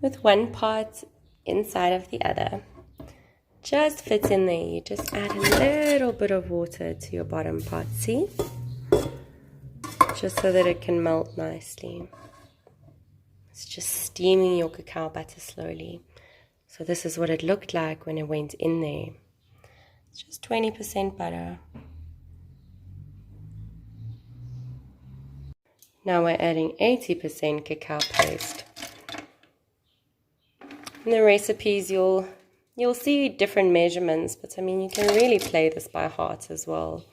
with one part inside of the other. Just fits in there. You just add a little bit of water to your bottom part, see? Just so that it can melt nicely. It's just steaming your cacao butter slowly. So this is what it looked like when it went in there. It's just 20% butter. Now we're adding 80% cacao paste. In the recipes you'll see different measurements, but I mean you can really play this by heart as well.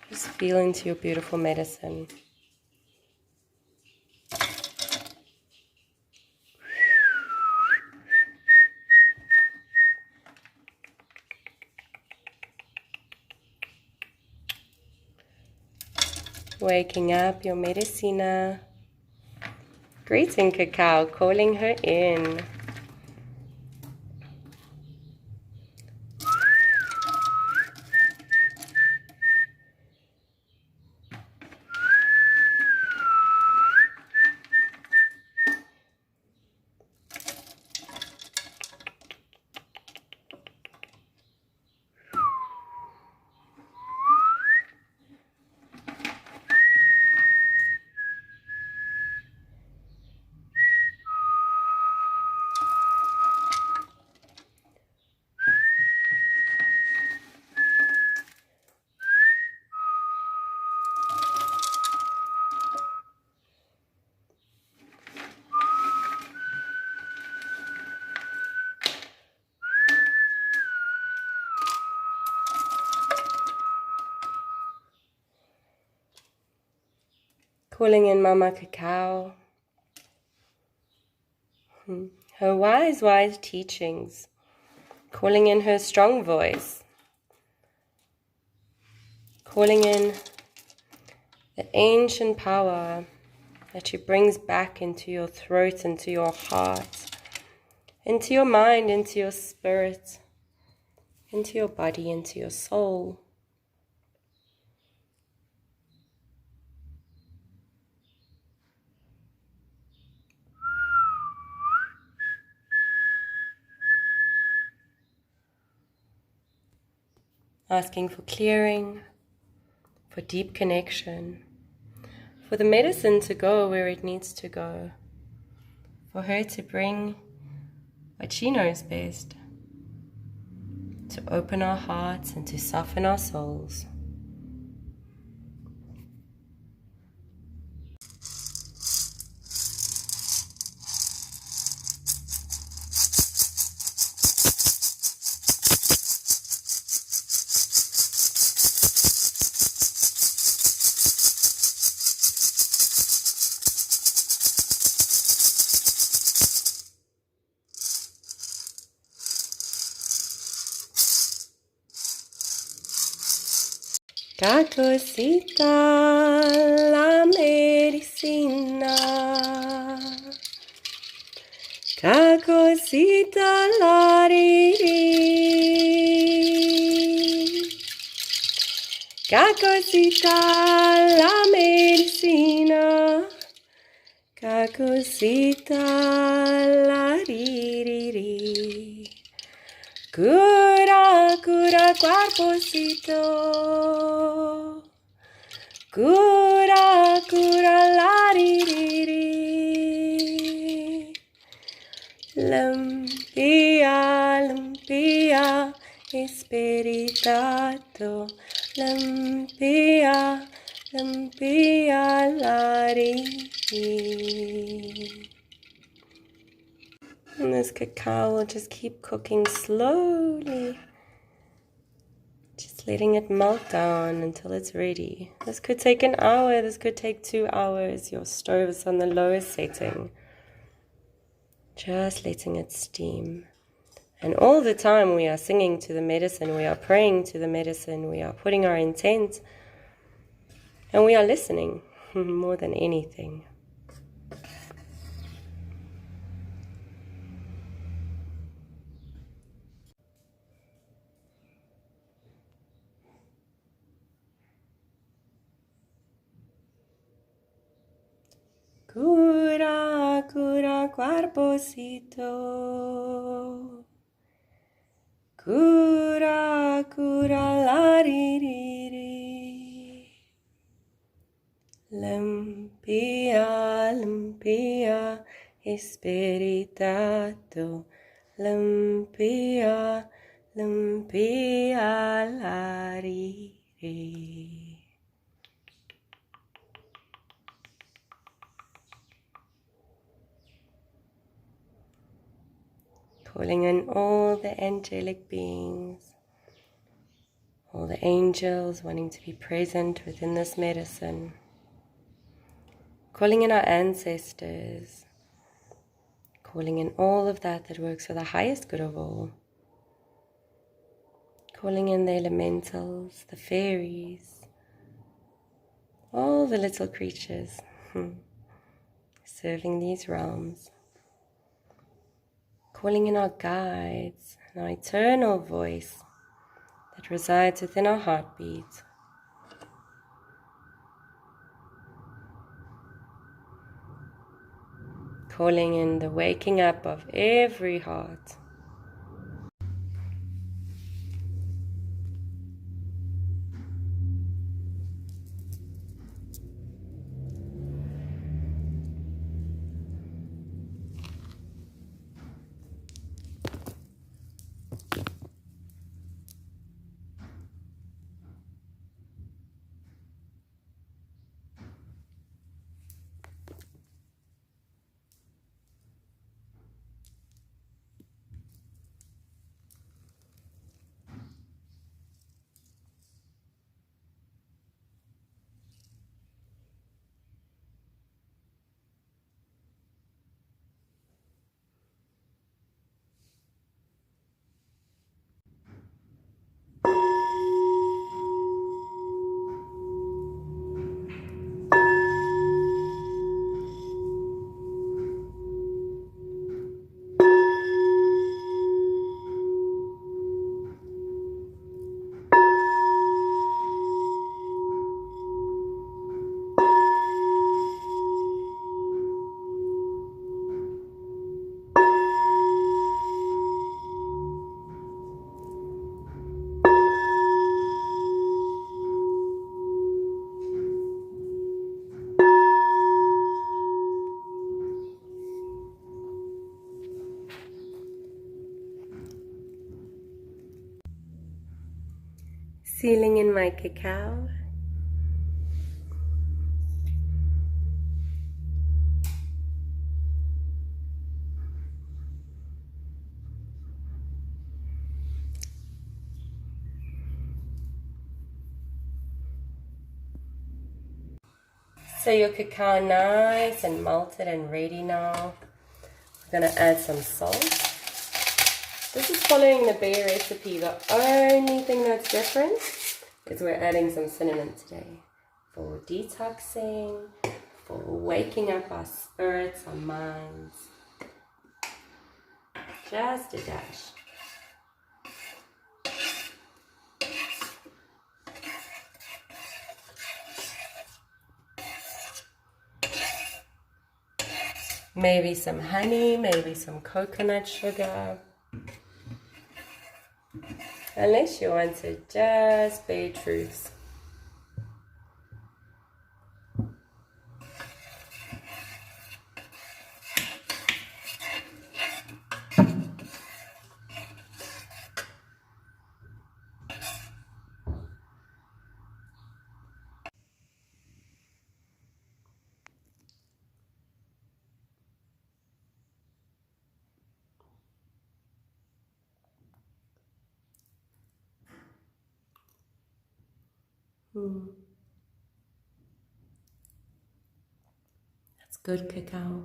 Just feel into your beautiful medicine. Waking up your medicina. Greeting Cacao, calling her in. Calling in Mama Cacao. Her wise, wise teachings. Calling in her strong voice. Calling in the ancient power that she brings back into your throat, into your heart, into your mind, into your spirit, into your body, into your soul. Asking for clearing, for deep connection, for the medicine to go where it needs to go, for her to bring what she knows best, to open our hearts and to soften our souls. Cacosita, la medicina. Cacosita, la riri. Cacosita, la medicina. Cacosita, la riri. Cura, cura, cuerpocito. Cura, cura, la ririri. Limpia, limpia, espiritato. Limpia, limpia, la ririri. And this cacao will just keep cooking slowly. Just letting it melt down until it's ready. This could take an hour, this could take 2 hours. Your stove is on the lowest setting. Just letting it steam. And all the time we are singing to the medicine, we are praying to the medicine, we are putting our intent, and we are listening more than anything. Cura, cura cuerpocito. Cura, cura la di di di. Limpia, limpia, espiritato. Limpia, limpia la di di. Calling in all the angelic beings, all the angels wanting to be present within this medicine. Calling in our ancestors, calling in all of that works for the highest good of all. Calling in the elementals, the fairies, all the little creatures serving these realms. Calling in our guides and our eternal voice that resides within our heartbeat. Calling in the waking up of every heart. Sealing in my cacao. So your cacao nice and melted and ready now. We're going to add some salt. This is following the bear recipe. The only thing that's different is we're adding some cinnamon today for detoxing, for waking up our spirits, our minds. Just a dash. Maybe some honey, maybe some coconut sugar. Unless you want to just be truths. That's good cacao.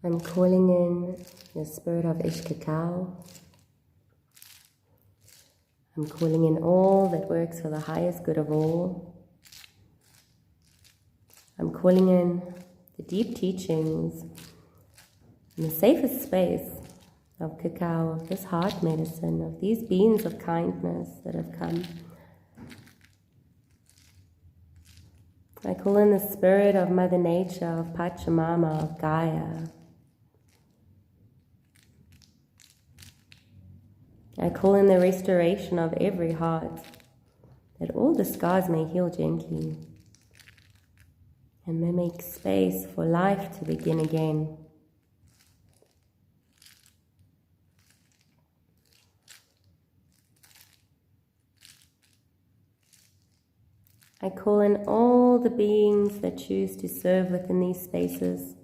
I'm calling in the spirit of Ish Cacao. I'm calling in all that works for the highest good of all. I'm calling in the deep teachings in the safest space of cacao, of this heart medicine, of these beings of kindness that have come. I call in the spirit of Mother Nature, of Pachamama, of Gaia. I call in the restoration of every heart, that all the scars may heal gently, and may make space for life to begin again. I call in all the beings that choose to serve within these spaces,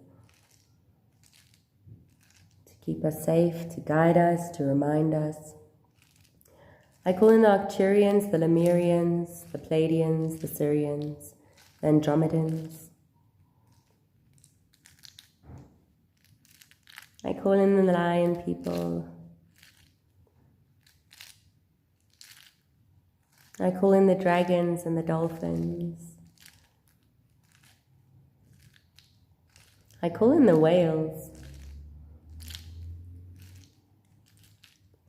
to keep us safe, to guide us, to remind us. I call in the Arcturians, the Lemurians, the Pleiadians, the Syrians, the Andromedans. I call in the lion people. I call in the dragons and the dolphins. I call in the whales.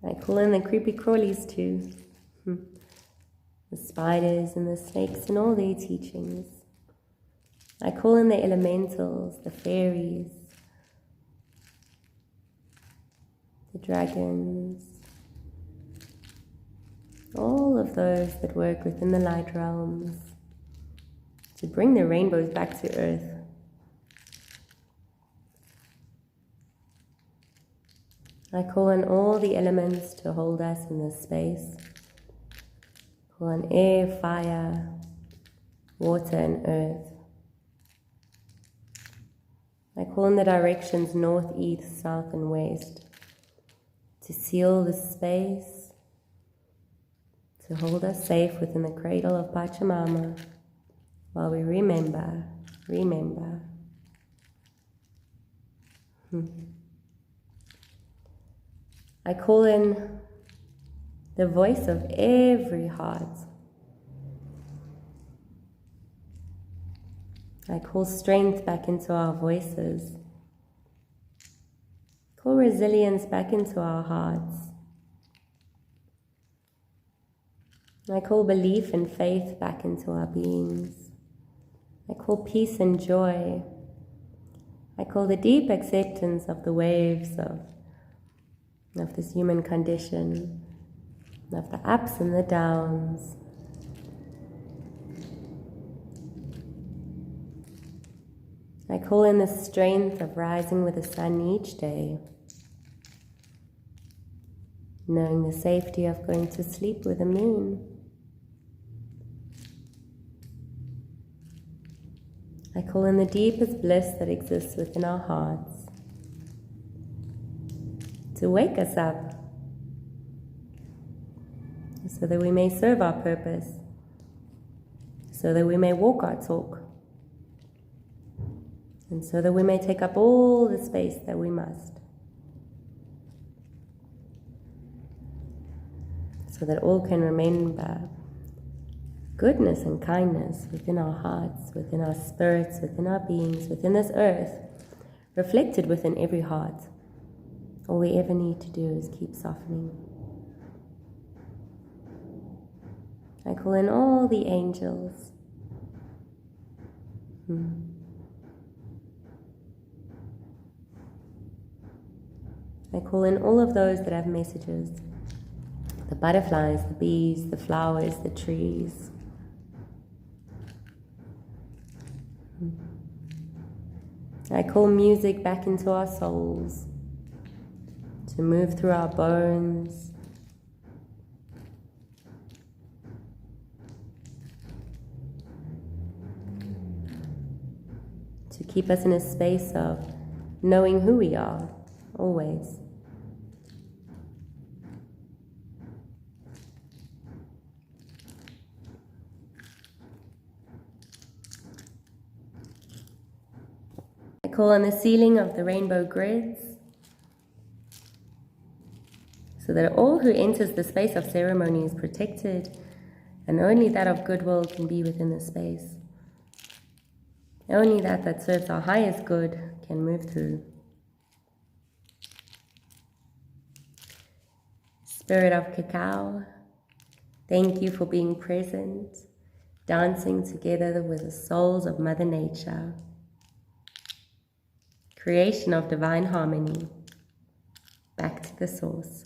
I call in the creepy crawlies too. The spiders and the snakes and all their teachings. I call in the elementals, the fairies, the dragons, all of those that work within the light realms to bring the rainbows back to earth. I call on all the elements to hold us in this space. Call on air, fire, water and earth. I call in the directions north, east, south and west to seal the space, to hold us safe within the cradle of Pachamama while we remember. I call in the voice of every heart. I call strength back into our voices. Call resilience back into our hearts. I call belief and faith back into our beings. I call peace and joy. I call the deep acceptance of the waves of this human condition, of the ups and the downs. I call in the strength of rising with the sun each day, knowing the safety of going to sleep with the moon. I call in the deepest bliss that exists within our hearts to wake us up so that we may serve our purpose, so that we may walk our talk, and so that we may take up all the space that we must, so that all can remember goodness and kindness within our hearts, within our spirits, within our beings, within this earth, reflected within every heart. All we ever need to do is keep softening. I call in all the angels. I call in all of those that have messages. The butterflies, the bees, the flowers, the trees. I call music back into our souls, to move through our bones, to keep us in a space of knowing who we are, always. I call on the sealing of the rainbow grids, so that all who enters the space of ceremony is protected, and only that of goodwill can be within the space. Only that serves our highest good can move through. Spirit of Cacao, thank you for being present, dancing together with the souls of Mother Nature. Creation of divine harmony, back to the source.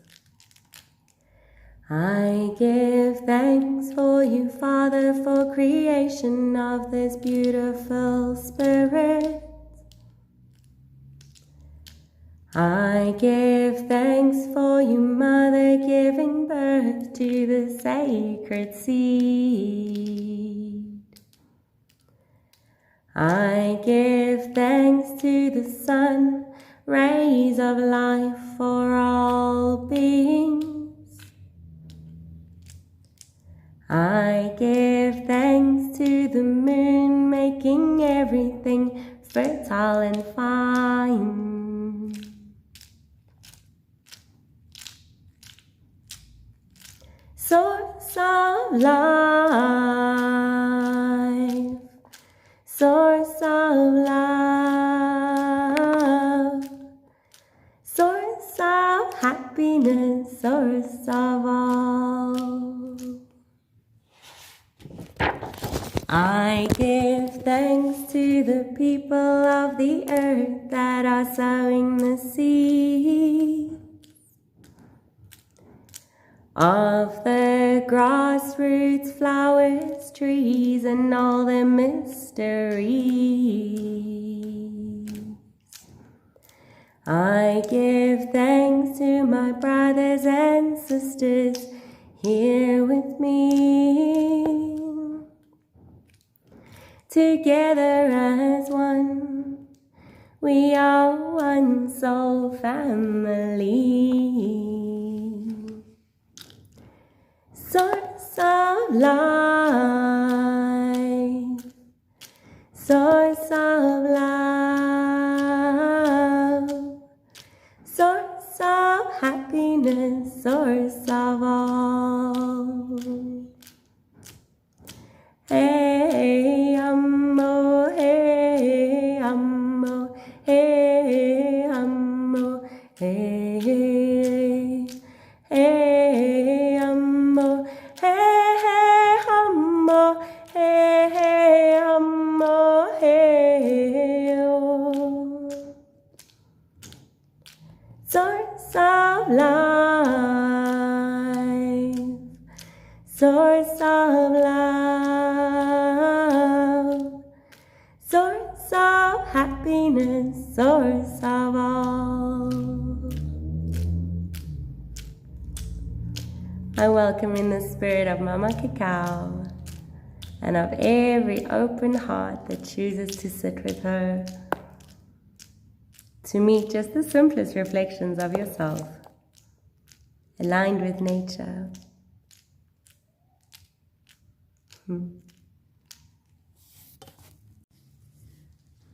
I give thanks for you, Father, for creation of this beautiful spirit. I give thanks for you, Mother, giving birth to the sacred seed. I give thanks to the sun, rays of life for all beings. I give thanks to the moon, making everything fertile and fine. Source of life, source of love, source of happiness, source of all. I give thanks to the people of the earth that are sowing the seed of the grassroots, flowers, trees, and all the mysteries. I give thanks to my brothers and sisters here with me. Together as one, we are one soul family. Source of life, source of love, source of happiness, source of all. Hey, ammo, hey, ammo, hey, ammo, hey, hey, ammo, hey, ammo, hey, ammo, hey, oh. Source of life, source of love, source of happiness, source of all. I welcome in the spirit of Mama Cacao and of every open heart that chooses to sit with her, to meet just the simplest reflections of yourself, aligned with nature.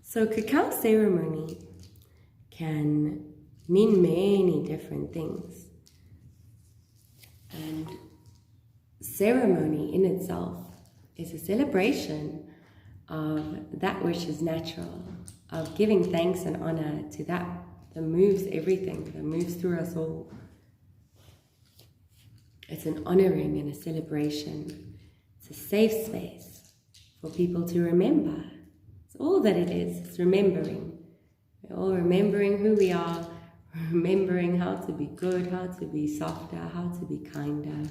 So cacao ceremony can mean many different things. And ceremony in itself is a celebration of that which is natural, of giving thanks and honor to that moves everything, that moves through us all. It's an honoring and a celebration. It's a safe space for people to remember. It's all that it is. It's remembering. We're all remembering who we are, remembering how to be good, how to be softer, how to be kinder.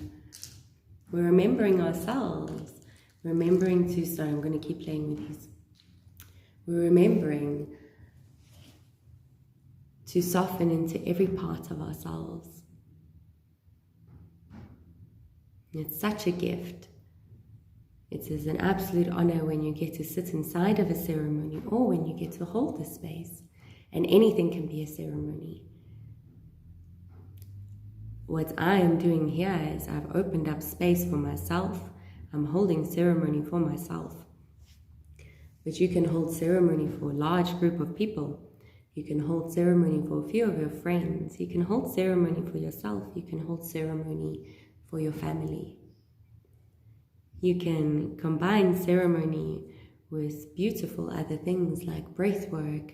We're remembering ourselves. Remembering to, sorry, I'm going to keep playing with these. We're remembering to soften into every part of ourselves. It's such a gift. It is an absolute honor when you get to sit inside of a ceremony or when you get to hold the space. And anything can be a ceremony. What I am doing here is I've opened up space for myself. I'm holding ceremony for myself. But you can hold ceremony for a large group of people. You can hold ceremony for a few of your friends. You can hold ceremony for yourself. You can hold ceremony for your family. You can combine ceremony with beautiful other things like breath work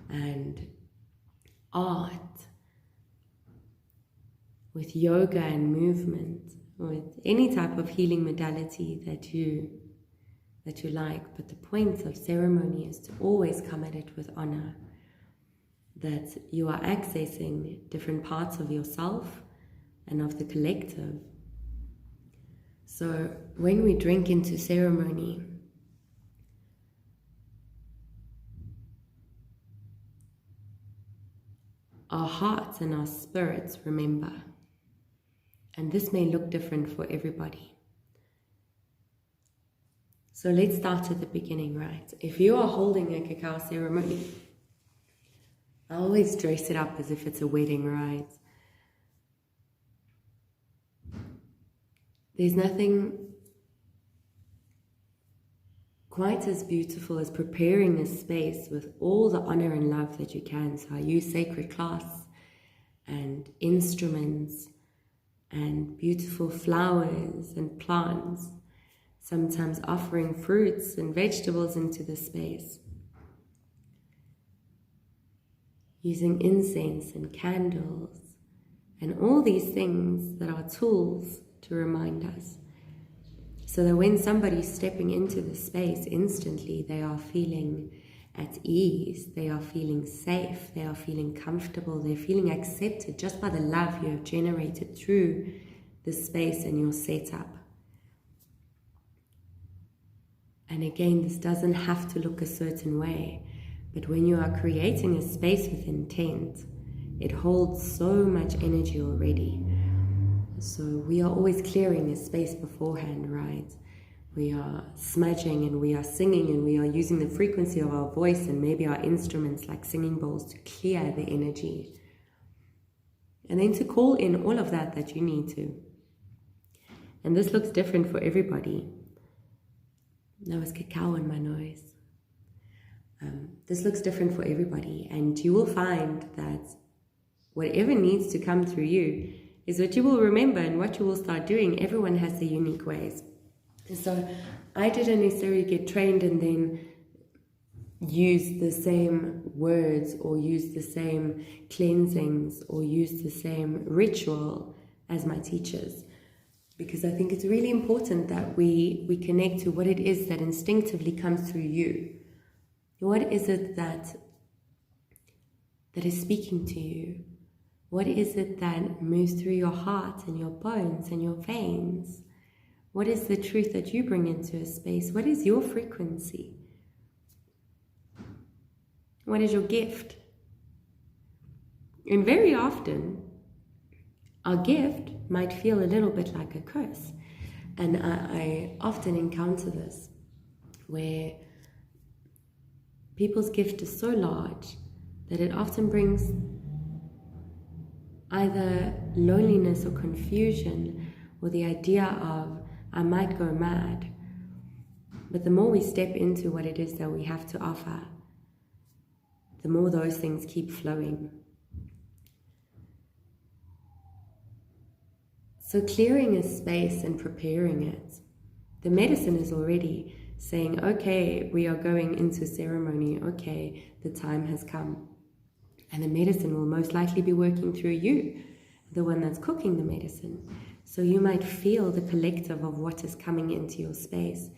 and art, with yoga and movement, with any type of healing modality that you like. But the point of ceremony is to always come at it with honor, that you are accessing different parts of yourself and of the collective. So when we drink into ceremony, our hearts and our spirits remember. And this may look different for everybody. So let's start at the beginning, right? If you are holding a cacao ceremony, I always dress it up as if it's a wedding, right? There's nothing quite as beautiful as preparing a space with all the honor and love that you can. So I use sacred cloths and instruments and beautiful flowers and plants, sometimes offering fruits and vegetables into the space, using incense and candles and all these things that are tools to remind us, so that when somebody's stepping into the space, instantly they are feeling at ease, they are feeling safe, they are feeling comfortable, they're feeling accepted just by the love you have generated through the space and your setup. And again, this doesn't have to look a certain way, but when you are creating a space with intent, it holds so much energy already. So we are always clearing a space beforehand, right? We are smudging and we are singing and we are using the frequency of our voice and maybe our instruments like singing bowls to clear the energy. And then to call in all of that you need to. And this looks different for everybody. That was cacao in my nose. This looks different for everybody, and you will find that whatever needs to come through you is what you will remember and what you will start doing. Everyone has their unique ways. So I didn't necessarily get trained and then use the same words or use the same cleansings or use the same ritual as my teachers, because I think it's really important that we connect to what it is that instinctively comes through you. What is it that is speaking to you? What is it that moves through your heart and your bones and your veins? What is the truth that you bring into a space? What is your frequency? What is your gift? And very often, our gift might feel a little bit like a curse. And I often encounter this, where people's gift is so large that it often brings either loneliness or confusion, or the idea of, I might go mad. But the more we step into what it is that we have to offer, the more those things keep flowing. So clearing a space and preparing it, the medicine is already saying, okay, we are going into ceremony, okay, the time has come. And the medicine will most likely be working through you, the one that's cooking the medicine. So you might feel the collective of what is coming into your space.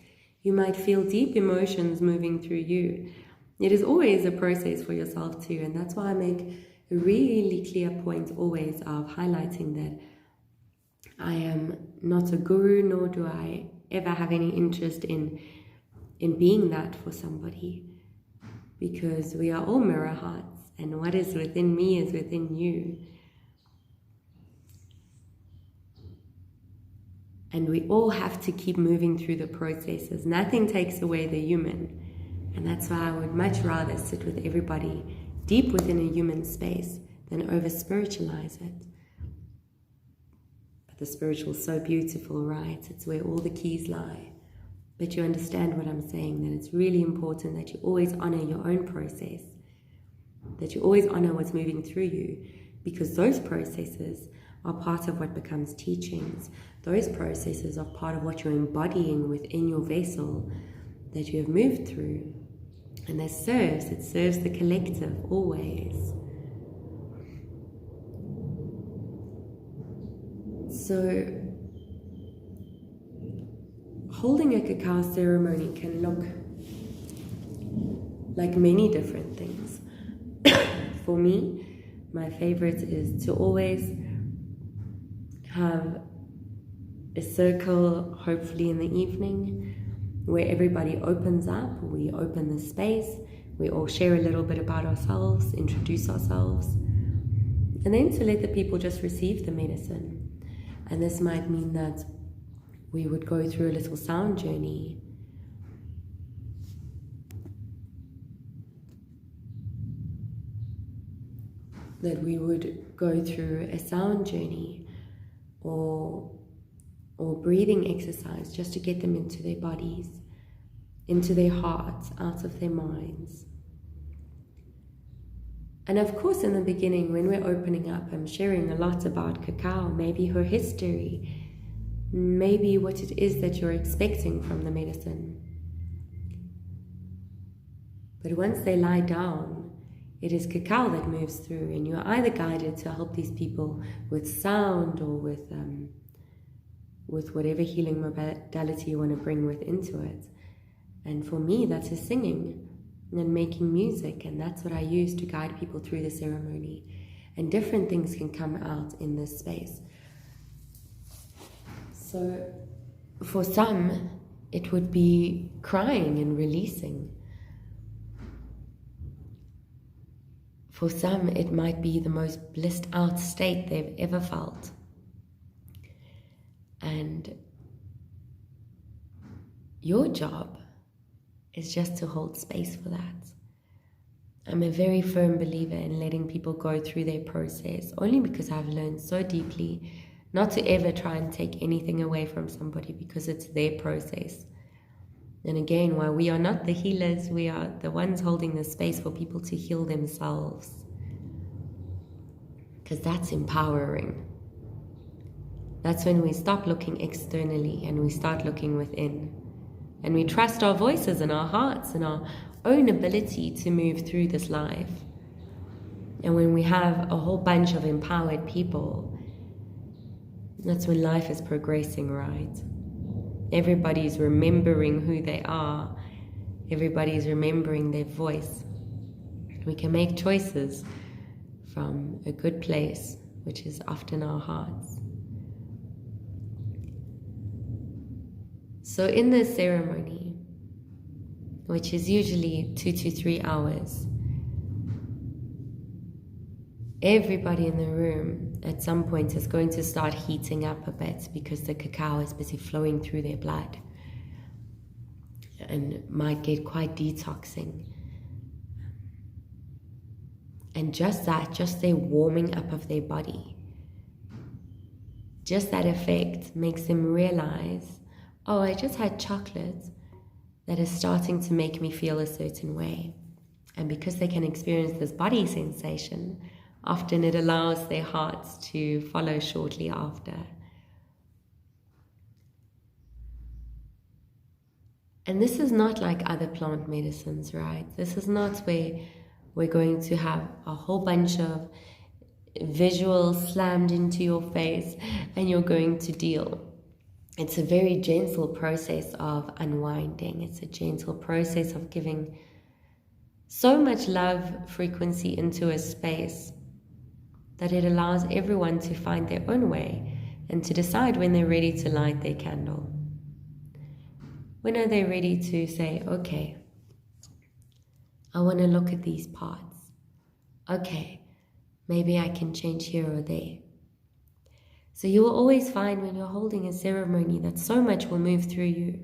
You might feel deep emotions moving through you. It is always a process for yourself too, and that's why I make a really clear point always of highlighting that I am not a guru, nor do I ever have any interest in being that for somebody, because we are all mirror hearts, and what is within me is within you. And we all have to keep moving through the processes. Nothing takes away the human. And that's why I would much rather sit with everybody deep within a human space than over-spiritualize it. But the spiritual is so beautiful, right? It's where all the keys lie. that you understand what I'm saying, that it's really important that you always honor your own process, that you always honor what's moving through you, because those processes are part of what becomes teachings. Those processes are part of what you're embodying within your vessel that you have moved through. And it serves the collective always. So, holding a cacao ceremony can look like many different things. For me, my favorite is to always have a circle, hopefully in the evening, where everybody opens up, we open the space, we all share a little bit about ourselves, introduce ourselves, and then to let the people just receive the medicine. And this might mean that we would go through a little sound journey. That we would go through a sound journey or breathing exercise, just to get them into their bodies, into their hearts, out of their minds. And of course, in the beginning, when we're opening up, I'm sharing a lot about cacao, maybe her history, maybe what it is that you're expecting from the medicine. But once they lie down, it is cacao that moves through, and you're either guided to help these people with sound or with whatever healing modality you want to bring into it. And for me, that is singing and making music, and that's what I use to guide people through the ceremony. And different things can come out in this space. So for some, it would be crying and releasing. For some, it might be the most blissed out state they've ever felt. And your job is just to hold space for that. I'm a very firm believer in letting people go through their process, only because I've learned so deeply not to ever try and take anything away from somebody, because it's their process. And again, while we are not the healers, we are the ones holding the space for people to heal themselves, because that's empowering. That's when we stop looking externally and we start looking within. And we trust our voices and our hearts and our own ability to move through this life. And when we have a whole bunch of empowered people, that's when life is progressing, right? Everybody's remembering who they are. Everybody's remembering their voice. We can make choices from a good place, which is often our hearts. So in this ceremony, which is usually 2 to 3 hours, everybody in the room at some point is going to start heating up a bit, because the cacao is busy flowing through their blood and might get quite detoxing. And just their warming up of their body, just that effect makes them realize, oh, I just had chocolate that is starting to make me feel a certain way. And because they can experience this body sensation, often it allows their hearts to follow shortly after. And this is not like other plant medicines, right? This is not where we're going to have a whole bunch of visuals slammed into your face and you're going to deal. It's a very gentle process of unwinding. It's a gentle process of giving so much love frequency into a space that it allows everyone to find their own way and to decide when they're ready to light their candle. When are they ready to say, okay, I want to look at these parts. Okay, maybe I can change here or there. So you will always find when you're holding a ceremony that so much will move through you.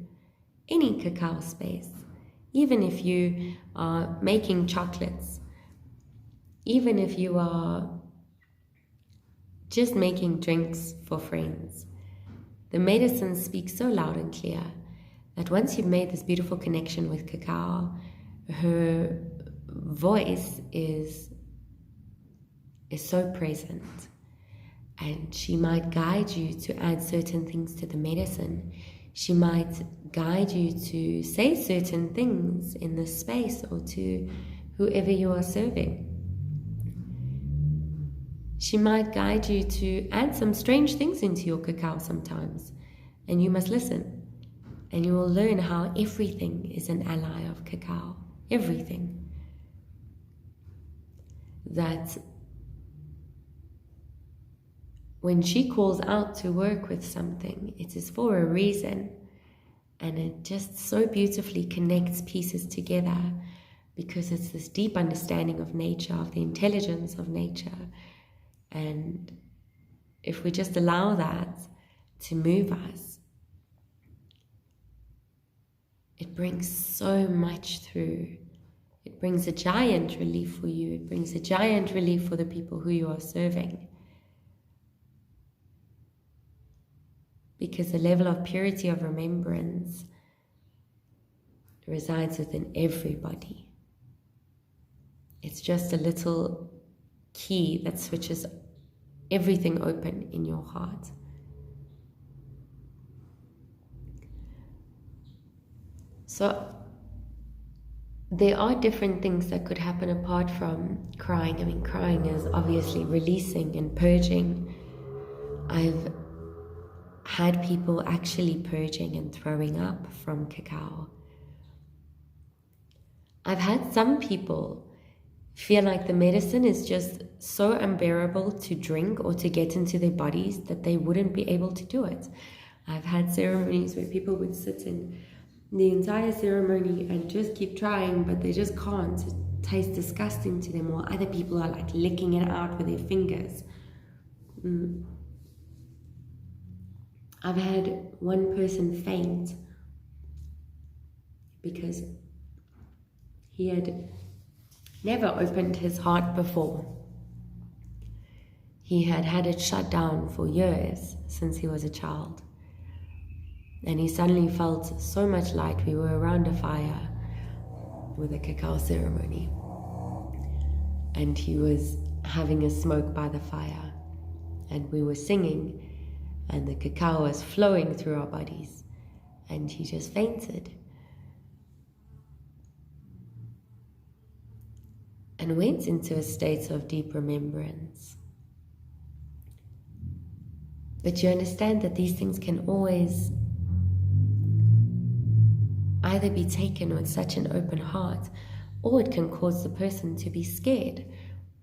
Any cacao space, even if you are making chocolates, even if you are just making drinks for friends, the medicine speaks so loud and clear that once you've made this beautiful connection with cacao, her voice is so present, and she might guide you to add certain things to the medicine. She might guide you to say certain things in this space or to whoever you are serving. She might guide you to add some strange things into your cacao sometimes, and you must listen. And you will learn how everything is an ally of cacao. Everything. That when she calls out to work with something, it is for a reason. And it just so beautifully connects pieces together, because it's this deep understanding of nature, of the intelligence of nature. And if we just allow that to move us, it brings so much through. It brings a giant relief for you. It brings a giant relief for the people who you are serving. Because the level of purity of remembrance resides within everybody. It's just a little key that switches everything open in your heart. So there are different things that could happen apart from crying. I mean, crying is obviously releasing and purging. I've had people actually purging and throwing up from cacao. I've had some people feel like the medicine is just so unbearable to drink or to get into their bodies that they wouldn't be able to do it. I've had ceremonies where people would sit in the entire ceremony and just keep trying, but they just can't. It tastes disgusting to them, or other people are like licking it out with their fingers. I've had one person faint because he had never opened his heart before. He had had it shut down for years since he was a child. And he suddenly felt so much light. We were around a fire with a cacao ceremony. And he was having a smoke by the fire. And we were singing. And the cacao was flowing through our bodies. And he just fainted. And went into a state of deep remembrance. But you understand that these things can always either be taken with such an open heart, or it can cause the person to be scared.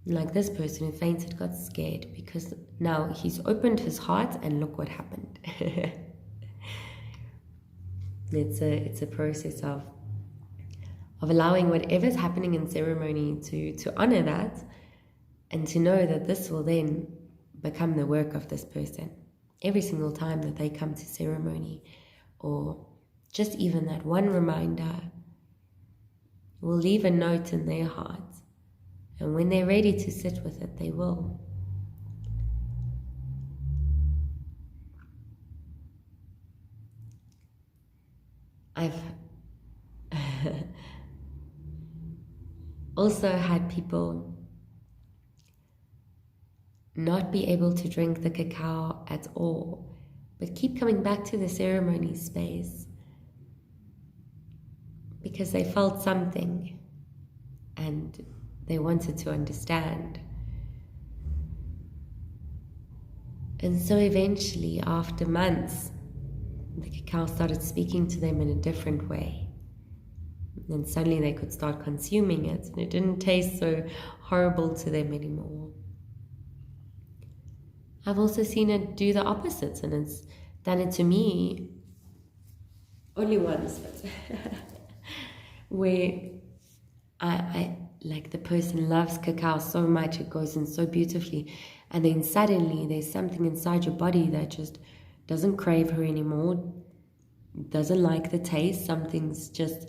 Like this person who fainted got scared because now he's opened his heart and look what happened. It's a process of allowing whatever's happening in ceremony to honor that, and to know that this will then become the work of this person. Every single time that they come to ceremony, or just even that one reminder, will leave a note in their heart. And when they're ready to sit with it, they will. I've also had people not be able to drink the cacao at all, but keep coming back to the ceremony space because they felt something and they wanted to understand. And so eventually, after months, the cacao started speaking to them in a different way. And suddenly they could start consuming it, and it didn't taste so horrible to them anymore. I've also seen it do the opposite, and it's done it to me only once, but where I like the person loves cacao so much, it goes in so beautifully, and then suddenly there's something inside your body that just doesn't crave her anymore, doesn't like the taste, something's just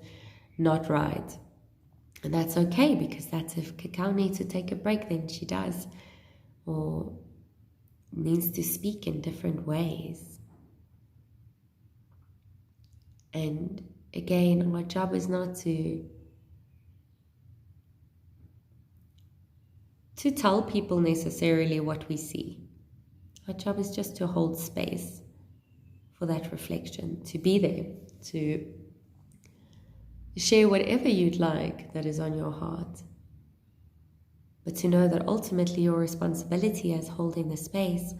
not right. And that's okay, because that's if cacao needs to take a break, then she does, or needs to speak in different ways. And again, our job is not to tell people necessarily what we see. Our job is just to hold space for that reflection, to be there, to share whatever you'd like that is on your heart. But to know that ultimately your responsibility as holding the space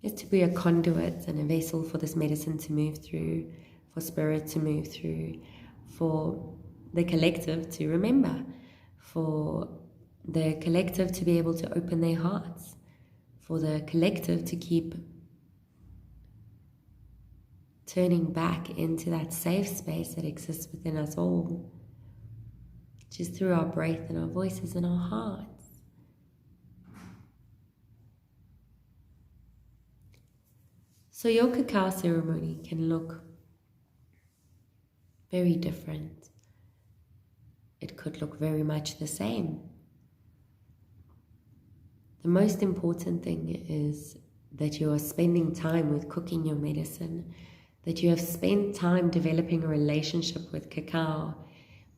is to be a conduit and a vessel for this medicine to move through, for spirit to move through, for the collective to remember, for the collective to be able to open their hearts, for the collective to keep turning back into that safe space that exists within us all, just through our breath and our voices and our hearts. So your cacao ceremony can look very different. It could look very much the same. The most important thing is that you are spending time with cooking your medicine, that you have spent time developing a relationship with cacao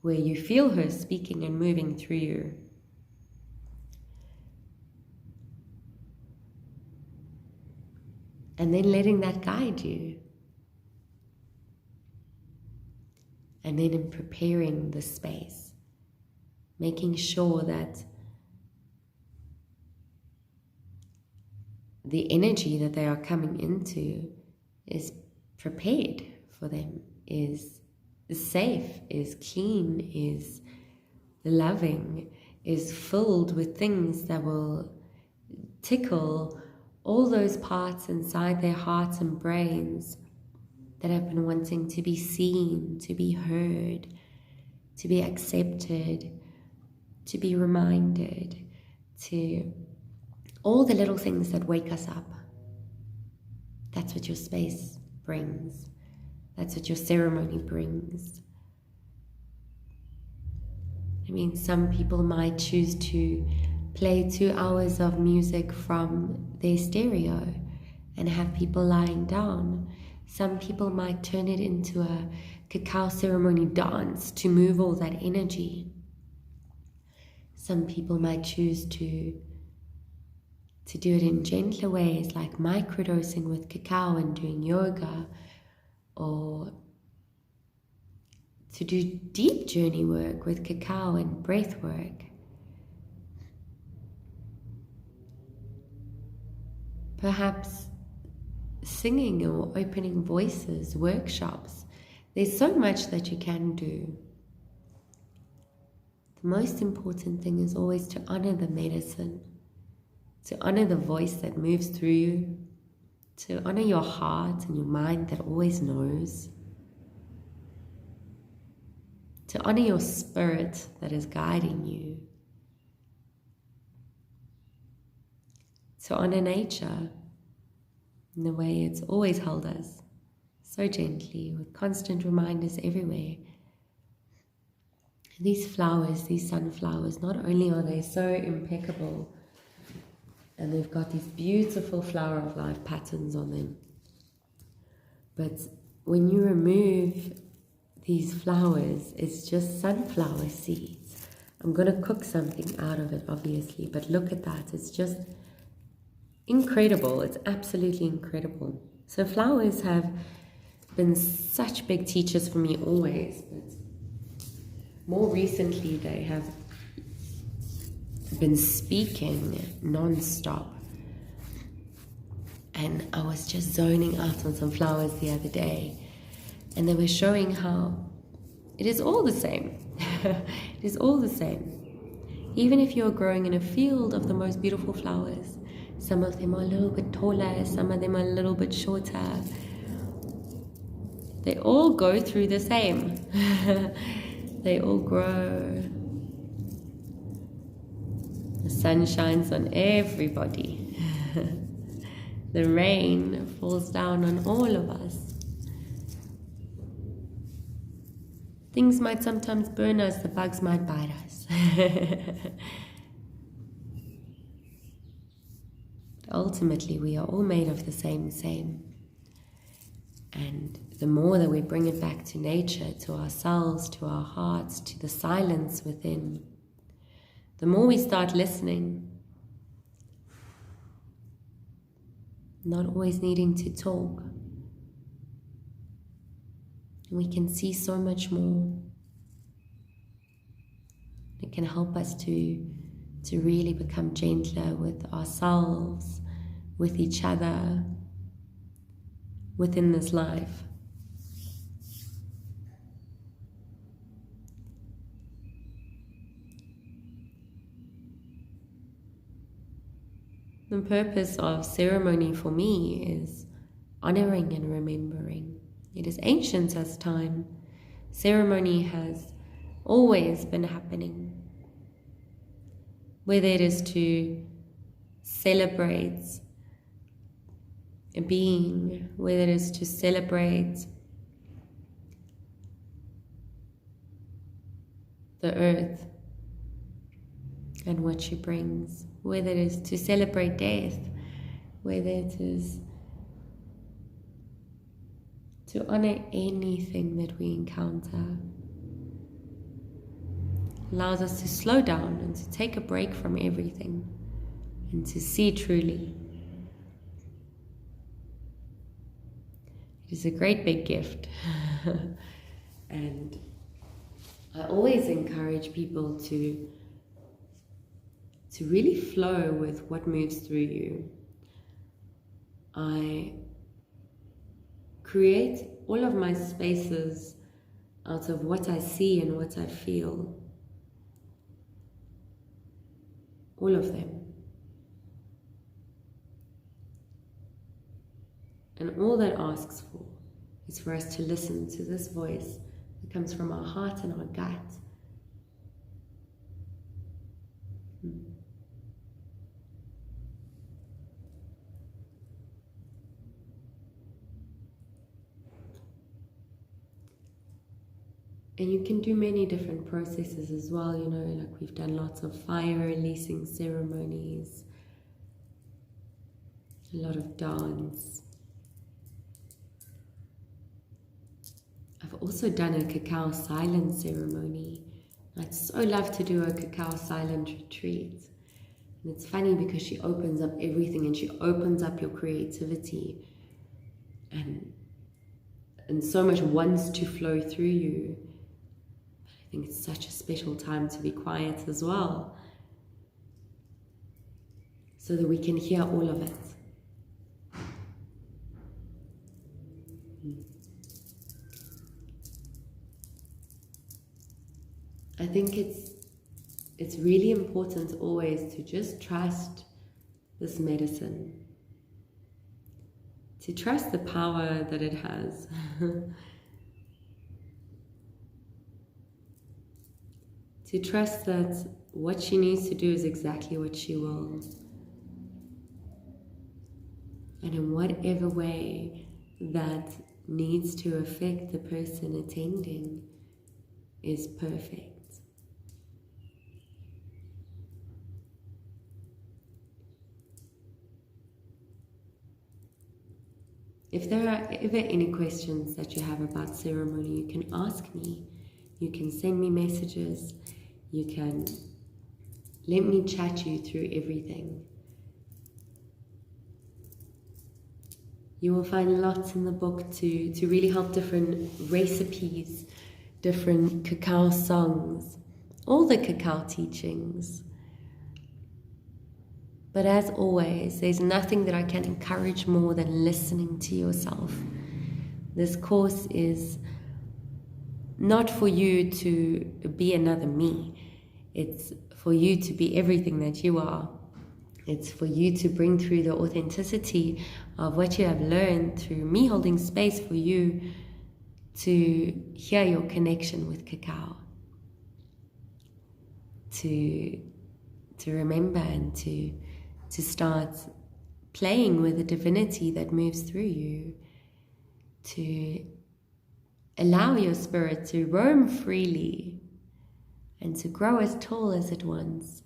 where you feel her speaking and moving through you. And then letting that guide you. And then in preparing the space, making sure that the energy that they are coming into is prepared for them, is safe, is clean, is loving, is filled with things that will tickle all those parts inside their hearts and brains that have been wanting to be seen, to be heard, to be accepted, to be reminded, to all the little things that wake us up. That's what your space brings. That's what your ceremony brings. I mean, some people might choose to play 2 hours of music from their stereo and have people lying down. Some people might turn it into a cacao ceremony dance to move all that energy. Some people might choose to do it in gentler ways, like microdosing with cacao and doing yoga, or to do deep journey work with cacao and breath work. Perhaps singing or opening voices, workshops. There's so much that you can do. The most important thing is always to honor the medicine, to honor the voice that moves through you, to honor your heart and your mind that always knows, to honor your spirit that is guiding you, to honor nature in the way it's always held us, so gently, with constant reminders everywhere. These flowers, these sunflowers, not only are they so impeccable, and they've got these beautiful flower of life patterns on them, but when you remove these flowers, it's just sunflower seeds. I'm going to cook something out of it, obviously, but look at that. It's just incredible. It's absolutely incredible. So flowers have been such big teachers for me always, but more recently they have been speaking non-stop. And I was just zoning out on some flowers the other day, and they were showing how it is all the same. It is all the same. Even if you're growing in a field of the most beautiful flowers, some of them are a little bit taller, some of them are a little bit shorter. They all go through the same. They all grow. The sun shines on everybody. The rain falls down on all of us. Things might sometimes burn us, the bugs might bite us. Ultimately, we are all made of the same. And the more that we bring it back to nature, to ourselves, to our hearts, to the silence within, the more we start listening, not always needing to talk, we can see so much more. It can help us to really become gentler with ourselves, with each other, within this life. The purpose of ceremony for me is honoring and remembering. It is ancient as time. Ceremony has always been happening. Whether it is to celebrate a being, whether it is to celebrate the earth and what she brings, whether it is to celebrate death, whether it is to honor anything that we encounter, allows us to slow down and to take a break from everything and to see truly. It is a great big gift. And I always encourage people to really flow with what moves through you. I create all of my spaces out of what I see and what I feel. All of them. And all that asks for is for us to listen to this voice that comes from our heart and our gut. And you can do many different processes as well, you know, like we've done lots of fire releasing ceremonies, a lot of dance. I've also done a cacao silence ceremony. I'd so love to do a cacao silent retreat. And it's funny because she opens up everything and she opens up your creativity. And so much wants to flow through you. I think it's such a special time to be quiet as well, so that we can hear all of it. I think it's really important always to just trust this medicine, to trust the power that it has. To trust that what she needs to do is exactly what she will. And in whatever way that needs to affect the person attending is perfect. If there are ever any questions that you have about ceremony, you can ask me. You can send me messages. You can let me chat you through everything. You will find lots in the book to really help different recipes, different cacao songs, all the cacao teachings. But as always, there's nothing that I can encourage more than listening to yourself. This course is not for you to be another me. It's for you to be everything that you are. It's for you to bring through the authenticity of what you have learned through me holding space for you to hear your connection with cacao. To remember and to start playing with the divinity that moves through you. To allow your spirit to roam freely and to grow as tall as it wants.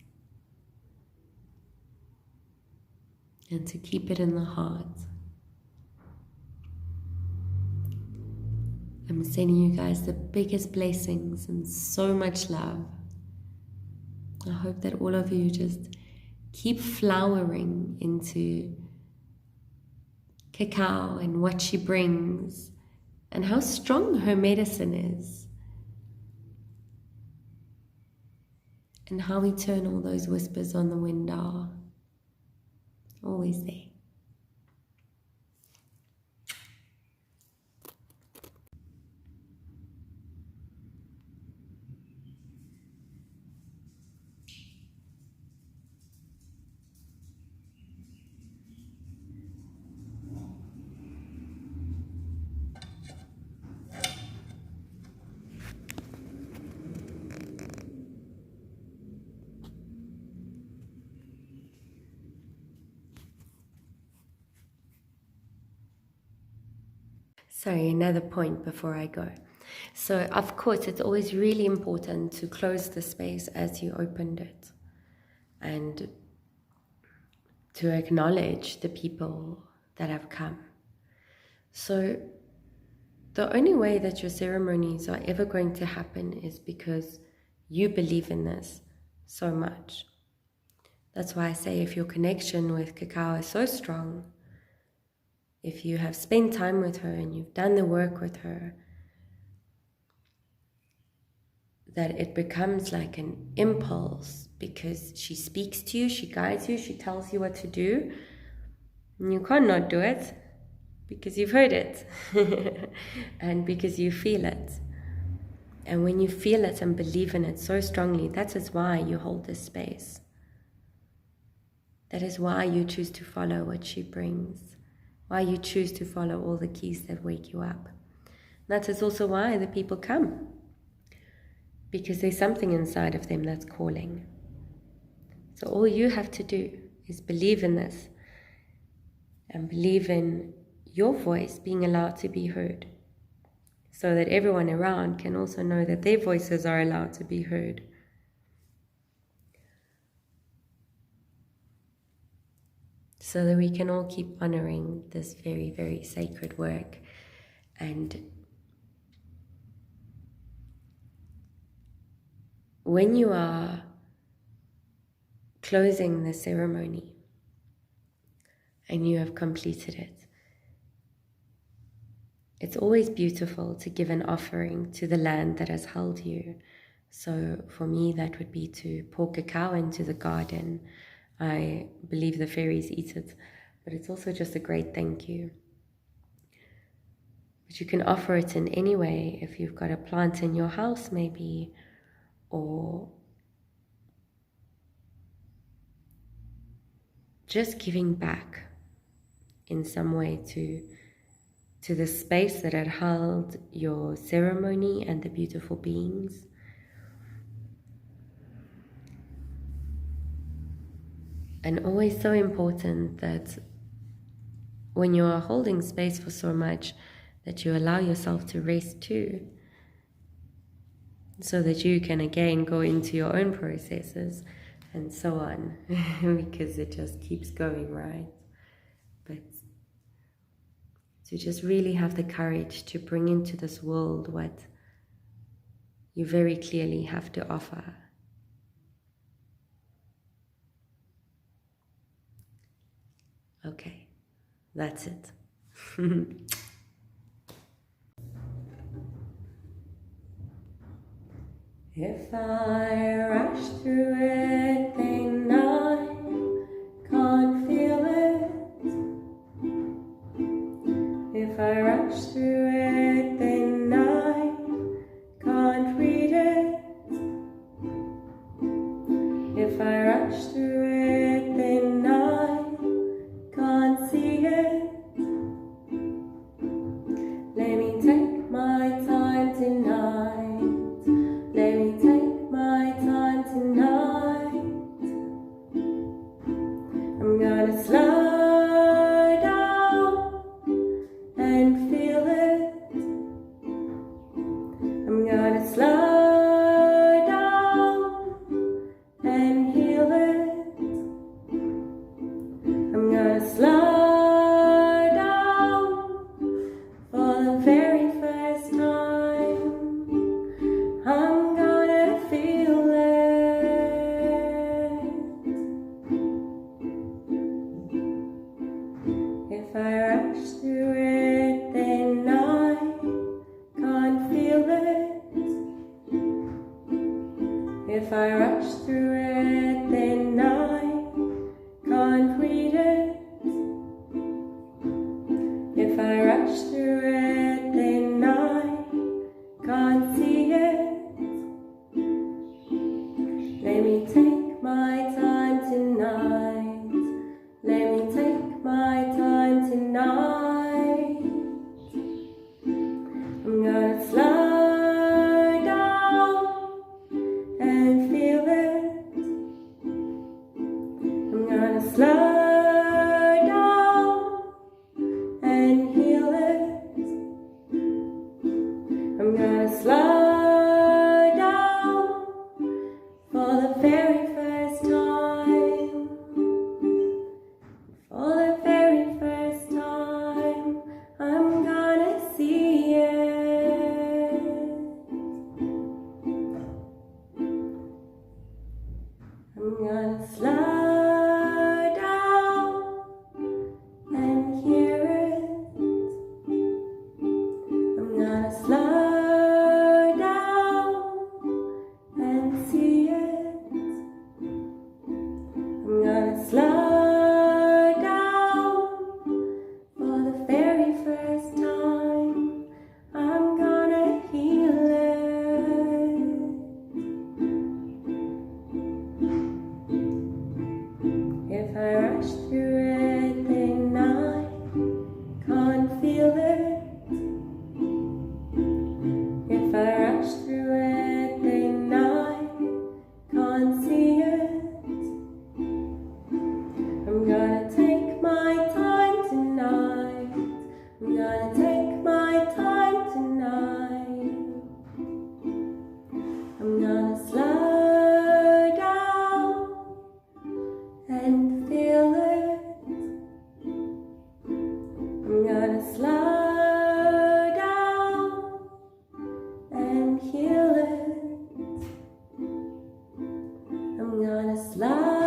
And to keep it in the heart. I'm sending you guys the biggest blessings and so much love. I hope that all of you just keep flowering into Cacao and what she brings and how strong her medicine is, and how eternal those whispers on the wind are, always there. Sorry, another point before I go. So, of course, it's always really important to close the space as you opened it and to acknowledge the people that have come. So, the only way that your ceremonies are ever going to happen is because you believe in this so much. That's why I say if your connection with Cacao is so strong, if you have spent time with her and you've done the work with her, that it becomes like an impulse, because she speaks to you, she guides you, she tells you what to do, and you can't not do it because you've heard it and because you feel it. And when you feel it and believe in it so strongly, that is why you hold this space. That is why you choose to follow what she brings, why you choose to follow all the keys that wake you up. That is also why the people come, because there's something inside of them that's calling. So all you have to do is believe in this and believe in your voice being allowed to be heard, so that everyone around can also know that their voices are allowed to be heard. So that we can all keep honoring this very, very sacred work. And when you are closing the ceremony and you have completed it, it's always beautiful to give an offering to the land that has held you. So for me, that would be to pour cacao into the garden. I believe the fairies eat it, but it's also just a great thank you. But you can offer it in any way. If you've got a plant in your house maybe, or just giving back in some way to the space that had held your ceremony and the beautiful beings. And always so important that when you are holding space for so much, that you allow yourself to rest too, so that you can again go into your own processes and so on, because it just keeps going, right? But to just really have the courage to bring into this world what you very clearly have to offer. Okay, that's it. If I rush through it, then I can't feel it. If I rush through it, then I can't read it. If I rush through it, then I can't see it. Let me take my time tonight. Let me take my time tonight. If I rush through it, then I can't read it. If I rush through it, then I can't see it. Let me take my time tonight. Let me take my time tonight. I'm gonna slow down and feel it. I'm gonna slow down and heal it. I'm gonna slow down for the very first time. For the very first time, I'm gonna see it. I'm gonna slow down and hear it. I'm gonna slow down and see it. I'm gonna slow down for the very first time. I'm gonna heal it. If I rush through it, then I can't feel it. If I rush through it, then I can't see it. I'm gonna take my time tonight. I'm gonna take my time tonight. I'm gonna slow down and feel it. I'm gonna slow down and heal it. I'm gonna slow